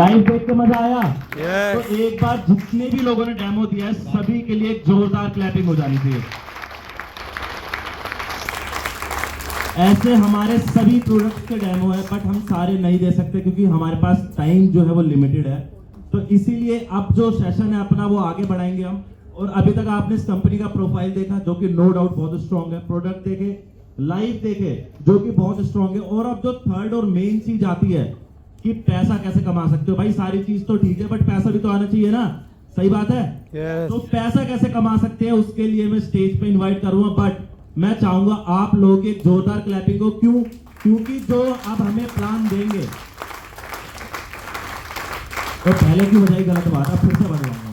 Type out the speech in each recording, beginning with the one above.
Live देख के मजा आया? Yes. तो एक बार जितने भी लोगों ने डेमो दिया है सभी के लिए एक जोरदार क्लैपिंग हो जानी चाहिए। ऐसे हमारे सभी प्रोडक्ट्स के डेमो है, बट हम सारे नहीं दे सकते क्योंकि हमारे पास टाइम जो है वो लिमिटेड है। तो इसीलिए अब जो सेशन है अपना वो आगे बढ़ाएंगे हम। और अभी तक आपने इस कंपनी का प्रोफाइल देखा जो कि नो डाउट बहुत स्ट्रांग है, प्रोडक्ट देखे, लाइव देखे जो कि बहुत स्ट्रांग है। और अब जो थर्ड और मेन चीज आती है कि पैसा कैसे कमा सकते हो। भाई सारी चीज तो ठीक है बट पैसा भी तो आना चाहिए ना, सही बात है? Yes. तो पैसा कैसे कमा सकते हैं उसके लिए मैं स्टेज पे इनवाइट करूंगा, बट मैं चाहूंगा आप लोगों की एक जोरदार क्लैपिंग हो। क्यों? क्योंकि जो अब हमें प्लान देंगे, तो पहले की बजाय गलत बात है, फिर से बनवाऊंगा।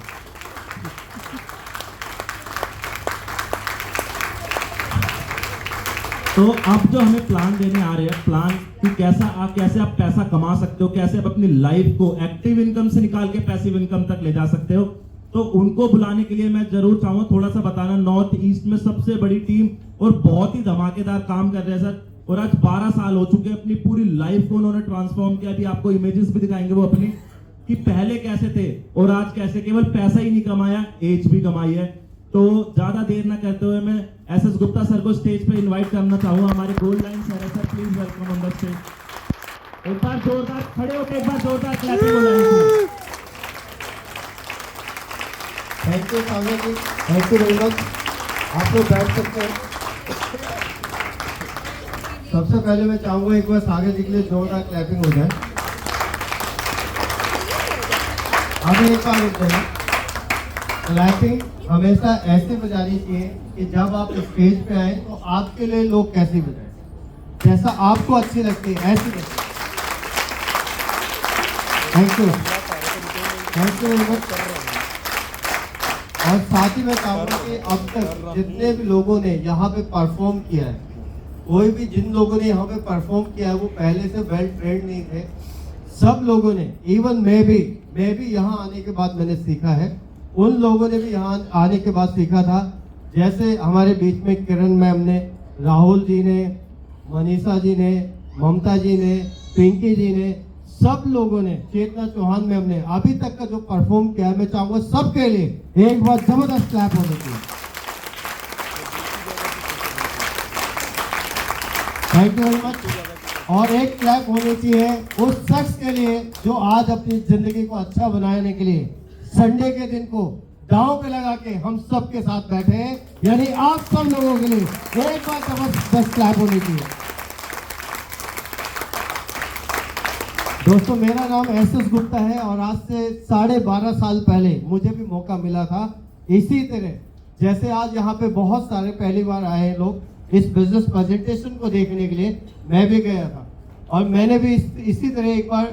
तो अब जो हमें प्लान देने आ रहे हैं, प्लान कि कैसे आप पैसा कमा सकते हो, कैसे आप अपनी लाइफ को एक्टिव इनकम से निकाल के पैसिव इनकम तक ले जा सकते हो, तो उनको बुलाने के लिए मैं जरूर चाहूंगा थोड़ा सा बताना। नॉर्थ ईस्ट में सबसे बड़ी टीम और बहुत ही धमाकेदार काम कर रहे हैं सर। और आज 12 साल हो चुके हैं, अपनी पूरी लाइफ को उन्होंने ट्रांसफॉर्म किया। अभी आपको इमेजेस भी दिखाएंगे वो अपनी कि पहले कैसे थे और आज कैसे। केवल पैसा ही नहीं कमाया, एज भी कमाई है। तो ज्यादा देर ना करते हुए मैं एसएस गुप्ता सर को स्टेज पे इनवाइट करना चाहूंगा। हमारे गोल्ड लाइन सर है, sir please welcome on the stage. एक बार जोरदार खड़े होकर एक बार जोरदार क्लैपिंग हो जानी चाहिए। Thank you Sagar ji, thank you very much. आप लोग बैठ सकते हैं। सबसे पहले मैं चाहूंगा एक बार सागर जी के लिए जोरदार क्लैपिंग हो जाए। अभी एक बार रुक जाए। क्लैपिंग हमेशा ऐसे बजानी चाहिए कि जब आप स्टेज पे आए तो आपके लिए लोग कैसे बजाएं, जैसा आपको अच्छी लगती है ऐसी बजाएं। Thank you, thank you very much. और साथ ही मैं चाहूँगा कि अब तक जितने भी लोगों ने यहाँ पे परफॉर्म किया है, कोई भी जिन लोगों ने यहाँ पे परफॉर्म किया है वो पहले से वेल ट्रेंड नहीं थे। सब लोगों ने, इवन मैं भी यहाँ आने के बाद मैंने सीखा है, उन लोगों ने भी यहाँ आने के बाद सीखा था। जैसे हमारे बीच में किरण मैम ने, राहुल जी ने, मनीषा जी ने, ममता जी ने, पिंकी जी ने, सब लोगों ने, चेतना चौहान मैम ने अभी तक का जो परफॉर्म किया है, मैं चाहूंगा सबके लिए एक बार जबरदस्त क्लैप होनी चाहिए। Thank you very much. और एक क्लैप होनी चाहिए उस शख्स के लिए जो आज अपनी जिंदगी को अच्छा बनाने के लिए संडे के दिन को दांव पे लगा के हम सब के साथ बैठे हैं, यानी आप सब लोगों के लिए एक बार जबरदस्त क्लैप होनी चाहिए। दोस्तों मेरा नाम एसएस गुप्ता है और आज से 12.5 साल पहले मुझे भी मौका मिला था इसी तरह, जैसे आज यहाँ पे बहुत सारे पहली बार आए हैं लोग इस बिजनेस प्रेजेंटेशन को देखने के लिए। मैं भी गया था और मैंने भी इसी तरह एक बार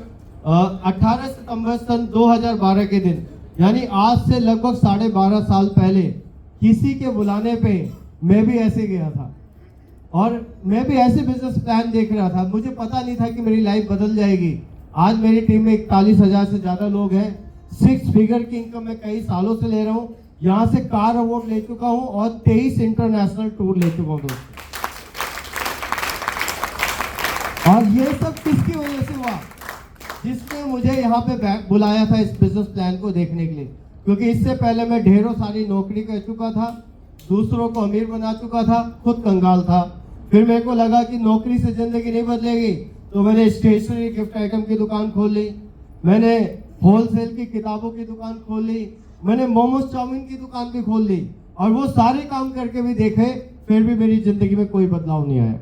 18 सितंबर सन 2012 के दिन, यानी आज से लगभग 12.5 साल पहले किसी के बुलाने पे मैं भी ऐसे गया था और मैं भी ऐसे बिजनेस प्लान देख रहा था। मुझे पता नहीं था कि मेरी लाइफ बदल जाएगी। आज मेरी टीम में 41,000 से ज्यादा लोग हैं। 6 फिगर की इनकम मैं कई सालों से ले रहा हूँ। यहाँ से कार अवार्ड ले चुका हूँ और 23 इंटरनेशनल टूर ले चुका हूँ दोस्तों। और ये सब किसकी वजह से हुआ? जिसने मुझे यहाँ पे बुलाया था इस बिजनेस प्लान को देखने के लिए। क्योंकि इससे पहले मैं ढेरों सारी नौकरी कर चुका था, दूसरों को अमीर बना चुका था, खुद कंगाल था। फिर मेरे को लगा कि नौकरी से जिंदगी नहीं बदलेगी, तो मैंने स्टेशनरी गिफ्ट आइटम की दुकान खोल ली, मैंने होलसेल की किताबों की दुकान खोल ली, मैंने मोमोज चाउमीन की दुकान भी खोल ली। और वो सारे काम करके भी देखे, फिर भी मेरी जिंदगी में कोई बदलाव नहीं आया।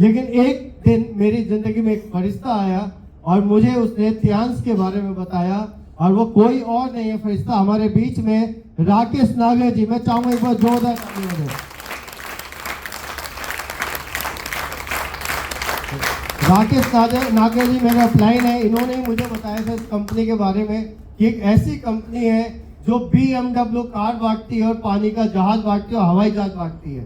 लेकिन एक दिन मेरी जिंदगी में एक फरिश्ता आया और मुझे उसने थियांश के बारे में बताया, और वो कोई और नहीं है, फरिश्ता हमारे बीच में राकेश नागर जी। मैं चाहूंगा एक बार जोरदार तालियां हो। राकेश नागर जी मेरे अपलाइन है। इन्होंने मुझे बताया था इस कंपनी के बारे में कि एक ऐसी कंपनी है जो BMW कार बांटती है और पानी का जहाज बांटती है और हवाई जहाज बांटती है।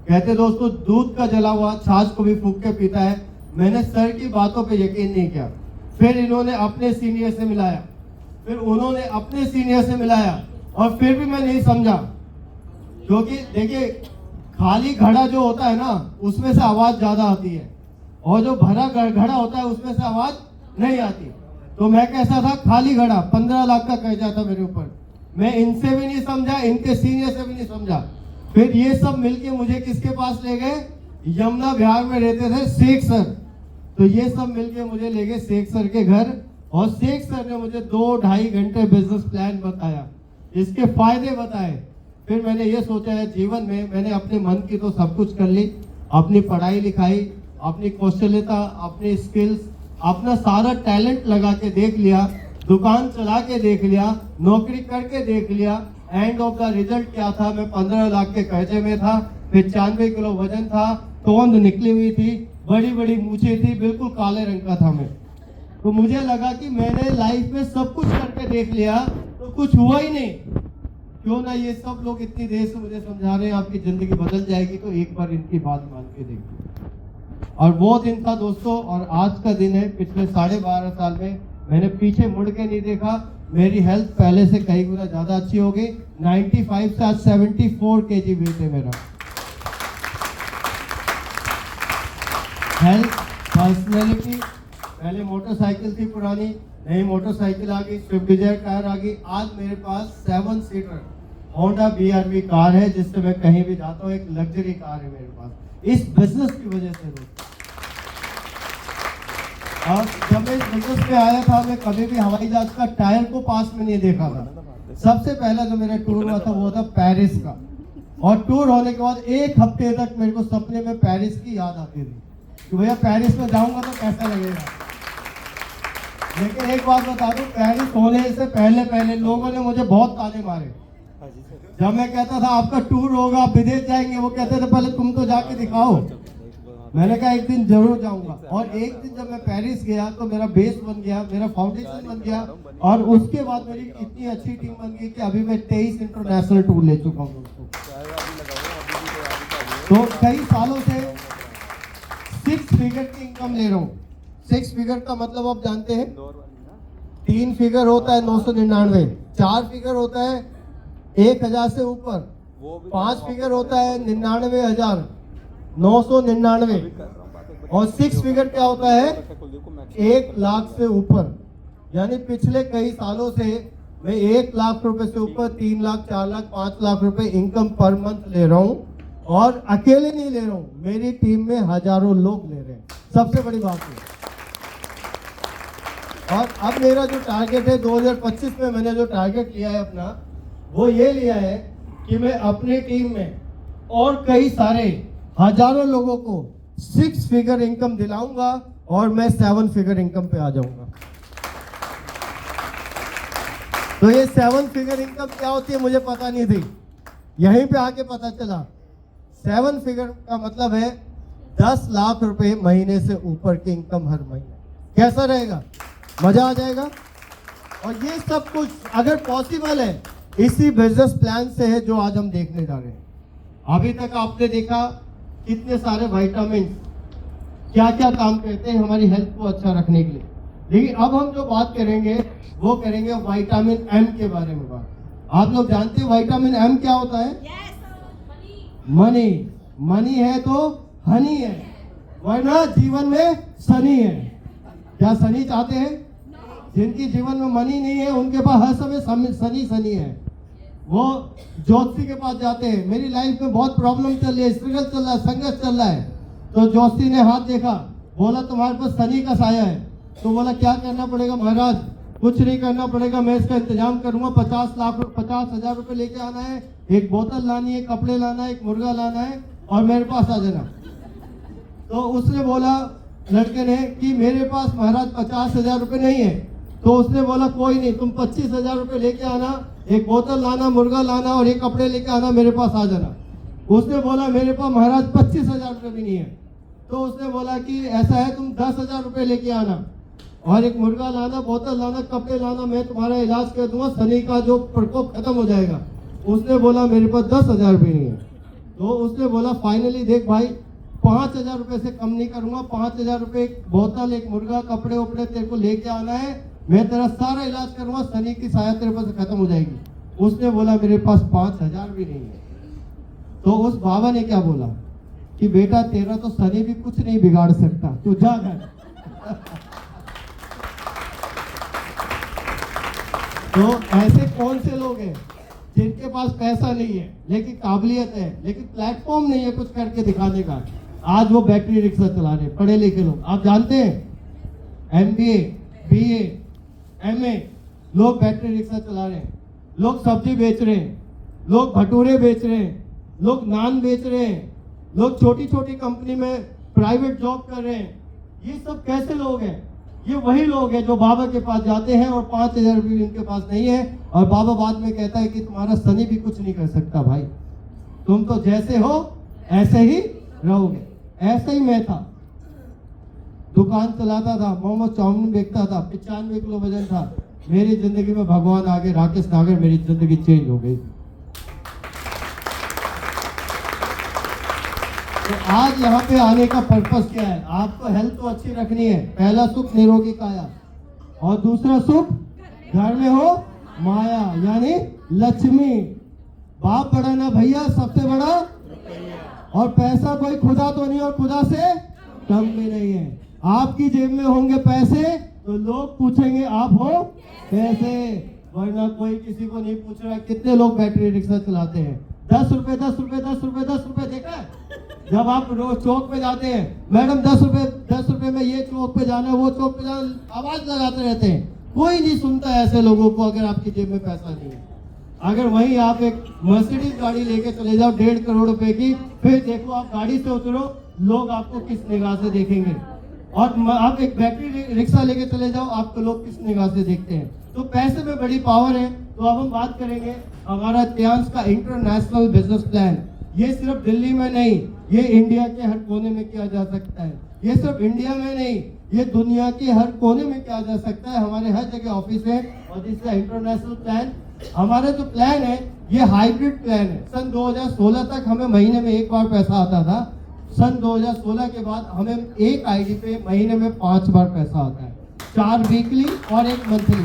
कहते दोस्तों दूध का जला हुआ छाछ को भी फूंक के पीता है। मैंने सर की बातों पे यकीन नहीं किया। फिर इन्होंने अपने सीनियर से मिलाया, फिर उन्होंने अपने सीनियर से मिलाया, और फिर भी मैं नहीं समझा। क्योंकि देखिए खाली घड़ा जो होता है ना, उसमें से आवाज ज्यादा आती है, और जो भरा घड़ा होता है उसमें से आवाज नहीं आती। तो मैं कैसा था, खाली घड़ा, 15 लाख का कर्जा था मेरे ऊपर। मैं इनसे भी नहीं समझा, इनके सीनियर से भी नहीं समझा। फिर ये सब मिलके मुझे किसके पास ले गए, यमुना बिहार में रहते थे शेख सर, तो ये सब मिलके मुझे ले गए शेख सर के घर, और शेख सर ने मुझे 2-2.5 घंटे बिजनेस प्लान बताया, इसके फायदे बताए। फिर मैंने ये सोचा है जीवन में, मैंने अपने मन की तो सब कुछ कर ली, अपनी पढ़ाई लिखाई, अपनी कौशल्यता, अपनी स्किल्स, अपना सारा टैलेंट लगा के देख लिया, दुकान चला के देख लिया, नौकरी करके देख लिया। एंड ऑफ द रिजल्ट क्या था, मैं 15 लाख के कर्जे में था, 95 किलो वजन था, तोंद निकली हुई थी, बड़ी बड़ी मूछें थी, बिल्कुल काले रंग का था मैं। तो मुझे लगा कि मैंने लाइफ में सब कुछ करके देख लिया तो कुछ हुआ ही नहीं, क्यों ना ये सब लोग इतनी देर से मुझे समझा रहे हैं आपकी जिंदगी बदल जाएगी, तो एक बार इनकी बात मान के देखिए। और वो दिन था दोस्तों, और आज का दिन है। पिछले 12.5 साल में मैंने पीछे मुड़ के नहीं देखा, मेरी हेल्थ पहले से कई गुना ज्यादा अच्छी हो गई। 95 से आज 74 kg वेट है मेरा। हेल्थ, पर्सनैलिटी, पहले मोटरसाइकिल थी पुरानी, नई मोटरसाइकिल आ गई, स्विफ्ट डिजायर कार आ गई, आज मेरे पास 7 सीटर होंडा BRV कार है, जिससे मैं कहीं भी जाता हूँ, एक लग्जरी कार है मेरे पास, इस बिजनेस की वजह से। और जब मैं इस बिजनेस पे आया था, मैं कभी भी हवाई जहाज का टायर को पास में नहीं देखा था। सबसे पहला जो मेरा टूर हुआ था वो था पेरिस का, और टूर होने के बाद 1 हफ्ते तक मेरे को सपने में पेरिस की याद आती थी कि भैया पेरिस में जाऊंगा तो कैसा लगेगा। लेकिन एक बात बता दूं, पेरिस होने से पहले लोगों ने मुझे बहुत ताने मारे। जब मैं कहता था आपका टूर होगा, आप विदेश जाएंगे, वो कहते थे पहले तुम तो जाके दिखाओ। मैंने कहा एक दिन जरूर जाऊंगा, और एक दिन जब मैं पेरिस गया तो मेरा बेस बन गया, मेरा फाउंडेशन बन गया, और उसके बाद मेरी इतनी अच्छी टीम बन गई कि अभी मैं 23 इंटरनेशनल टूर ले चुका हूँ दोस्तों। तो कई सालों से 6 फिगर की इनकम ले रहा हूँ। 6 फिगर का मतलब आप जानते हैं, 3 फिगर होता है 999, 4 फिगर होता है 1000 से ऊपर, 5 फिगर होता है 99,999, और 6 फिगर क्या होता है 1 लाख से ऊपर। यानी पिछले कई सालों से मैं 1 लाख रुपए से ऊपर 3 लाख, 4 लाख, 5 लाख रुपए इनकम पर मंथ ले रहा हूँ, और अकेले नहीं ले रहा हूँ, मेरी टीम में हजारों लोग ले रहे हैं। सबसे बड़ी बात है। और अब मेरा जो टारगेट है 2025 में, मैंने जो टारगेट लिया है अपना, वो ये लिया है कि मैं अपनी टीम में और कई सारे हजारों लोगों को 6 फिगर इनकम दिलाऊंगा, और मैं 7 फिगर इनकम पे आ जाऊंगा। तो ये 7 फिगर इनकम क्या होती है मुझे पता नहीं थी, यहीं पे आके पता चला। 7 फिगर का मतलब है 10 लाख रुपए महीने से ऊपर की इनकम हर महीने। कैसा रहेगा, मजा आ जाएगा। और ये सब कुछ अगर पॉसिबल है, इसी बिजनेस प्लान से है जो आज हम देखने जा रहे हैं। अभी तक आपने देखा कितने सारे विटामिन क्या क्या काम करते हैं हमारी हेल्थ को अच्छा रखने के लिए, लेकिन अब हम जो बात करेंगे वो करेंगे विटामिन M के बारे में बात। आप लोग जानते हैं विटामिन M क्या होता है? मनी। मनी है तो हनी है, वरना जीवन में सनी है। क्या सनी चाहते हैं? जिनकी जीवन में मनी नहीं है उनके पास हर समय सनी है। वो ज्योतिषी के पास जाते हैं, मेरी लाइफ में बहुत प्रॉब्लम चल रही है, स्ट्रगल चल रहा है, संघर्ष चल रहा है। तो ज्योतिषी ने हाथ देखा, बोला तुम्हारे पास शनि का साया है। तो बोला क्या करना पड़ेगा महाराज? कुछ नहीं करना पड़ेगा, मैं इसका इंतजाम करूंगा। 50,000 रुपए लेके आना है, एक बोतल लानी है, कपड़े लाना है, एक मुर्गा लाना है, और मेरे पास आ जाना। तो उसने बोला लड़के ने कि मेरे पास महाराज 50,000 रुपए नहीं है। तो उसने बोला कोई नहीं, तुम 25,000 रुपए लेके आना, एक बोतल लाना, मुर्गा लाना, और एक कपड़े लेके आना, मेरे पास आ जाना। उसने बोला मेरे पास महाराज 25,000 रुपए भी नहीं है। तो उसने बोला कि ऐसा है, तुम 10,000 रुपए लेके आना, और एक मुर्गा लाना, बोतल लाना, कपड़े लाना, मैं तुम्हारा इलाज कर दूंगा, शनि का जो प्रकोप खत्म हो जाएगा। उसने बोला मेरे पास 10,000 भी नहीं है। तो उसने बोला फाइनली देख भाई, 5,000 रुपए से कम नहीं करूंगा, 5,000 रुपए, एक बोतल, एक मुर्गा, कपड़े उपड़े तेरे को लेके आना है, मैं तेरा सारा इलाज करूंगा, शनि की साया तेरे पास खत्म हो जाएगी। उसने बोला मेरे पास 5,000 भी नहीं है। तो उस बाबा ने क्या बोला कि बेटा तेरा तो शनि भी कुछ नहीं बिगाड़ सकता, तू जा घर। तो ऐसे कौन से लोग हैं जिनके पास पैसा नहीं है लेकिन काबिलियत है, लेकिन प्लेटफॉर्म नहीं है कुछ करके दिखाने का? आज वो बैटरी रिक्शा चला रहे पढ़े लिखे लोग। आप जानते हैं MBA, BA, MA लोग बैटरी रिक्शा चला रहे हैं, लोग सब्जी बेच रहे हैं, लोग भटूरे बेच रहे हैं, लोग नान बेच रहे हैं, लोग छोटी छोटी कंपनी में प्राइवेट जॉब कर रहे हैं। ये सब कैसे लोग हैं? ये वही लोग हैं जो बाबा के पास जाते हैं और 5,000 भी उनके पास नहीं है, और बाबा बाद में कहता है कि तुम्हारा सनी भी कुछ नहीं कर सकता भाई, तुम तो जैसे हो ऐसे ही रहोगे। ऐसे ही मैं था, दुकान चलाता था, मोमो चाउमीन बेचता था, 95 किलो वजन था। मेरी जिंदगी में भगवान आगे, राकेश नागर, मेरी जिंदगी चेंज हो गई। तो आज यहाँ पे आने का पर्पस क्या है? आपको हेल्थ तो अच्छी रखनी है। पहला सुख निरोगी काया, और दूसरा सुख घर में हो माया, यानी लक्ष्मी। बाप बड़ा ना भैया, सबसे बड़ा। और पैसा कोई खुदा तो नहीं और खुदा से कम भी नहीं है। आपकी जेब में होंगे पैसे तो लोग पूछेंगे आप हो कैसे, वरना कोई किसी को नहीं पूछ रहा। कितने लोग बैटरी रिक्शा चलाते हैं? 10 रुपए 10 रुपए 10 रुपए 10 रुपए। देखा है जब आप रोज चौक पे जाते हैं, मैडम 10 रुपए में ये चौक पे जाना है, वो चौक पे जाना, आवाज लगाते रहते हैं। कोई नहीं सुनता ऐसे लोगों को अगर आपकी जेब में पैसा नहीं है। अगर वहीं आप एक मर्सिडीज गाड़ी लेके चले जाओ 1.5 करोड़ रुपए की, फिर देखो आप गाड़ी से उतरो, लोग आपको किस निगाह से देखेंगे। और आप एक बैटरी रिक्शा लेके चले जाओ, आपको लोग किस निगाह से देखते हैं। तो पैसे में बड़ी पावर है। तो अब हम बात करेंगे हमारा टियांस का इंटरनेशनल बिजनेस प्लान। ये सिर्फ दिल्ली में नहीं, ये इंडिया के हर कोने में किया जा सकता है। ये सिर्फ इंडिया में नहीं, ये दुनिया के हर कोने में किया जा सकता है। हमारे हर जगह ऑफिस है। और जिसका इंटरनेशनल प्लान, हमारा जो प्लान है ये हाइब्रिड प्लान है। सन 2016 तक हमें महीने में एक बार पैसा आता था। सन 2016 के बाद हमें एक आईडी पे महीने में 5 बार पैसा आता है। 4 वीकली और 1 मंथली।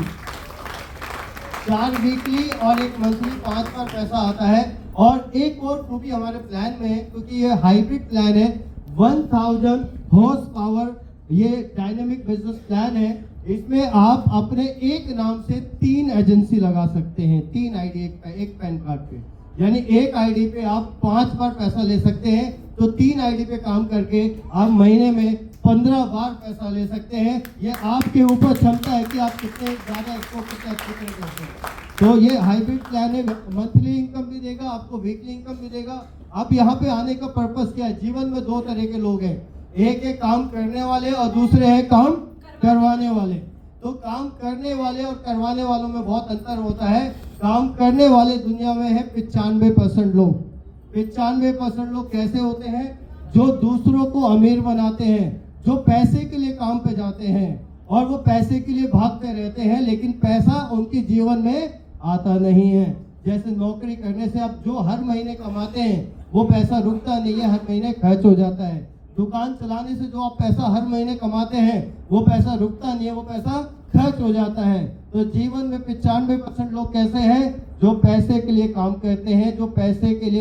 4 वीकली और 1 मंथली, 5 बार पैसा आता है। और एक और खूबी हमारे प्लान में है, क्योंकि ये हाइब्रिड प्लान है, 1000 हॉर्स पावर ये डायनेमिक बिजनेस प्लान है। इसमें आप अपने एक नाम से 3 एजेंसी लगा सकते हैं। 3 आईडी एक पैन कार्ड पे, यानी एक आईडी पे आप 5 बार पैसा ले सकते हैं। तो 3 आईडी पे काम करके आप महीने में 15 बार पैसा ले सकते हैं। ये आपके ऊपर क्षमता है कि आप कितने ज्यादा इसको कितने अच्छे से करते हैं। तो ये हाइब्रिड प्लान है, मंथली इनकम भी देगा आपको, वीकली इनकम भी देगा। आप यहाँ पे आने का पर्पस क्या है? जीवन में 2 तरह के लोग हैं, एक है काम करने वाले और दूसरे हैं काम करवाने वाले। तो काम करने वाले और करवाने वालों में बहुत अंतर होता है। काम करने वाले दुनिया में है 95% लोग। 95% लोग कैसे होते हैं? जो दूसरों को अमीर बनाते हैं, जो पैसे के लिए काम पे जाते हैं और वो पैसे के लिए भागते रहते हैं, लेकिन पैसा उनके जीवन में आता नहीं है। जैसे नौकरी करने से आप जो हर महीने कमाते हैं वो पैसा रुकता नहीं है, हर महीने खर्च हो जाता है। दुकान चलाने से जो आप पैसा हर महीने कमाते हैं वो पैसा रुकता नहीं है, वो पैसा खर्च हो जाता है। तो जीवन में 95% लोग कैसे हैं? जो पैसे के लिए काम करते हैं, जो पैसे के लिए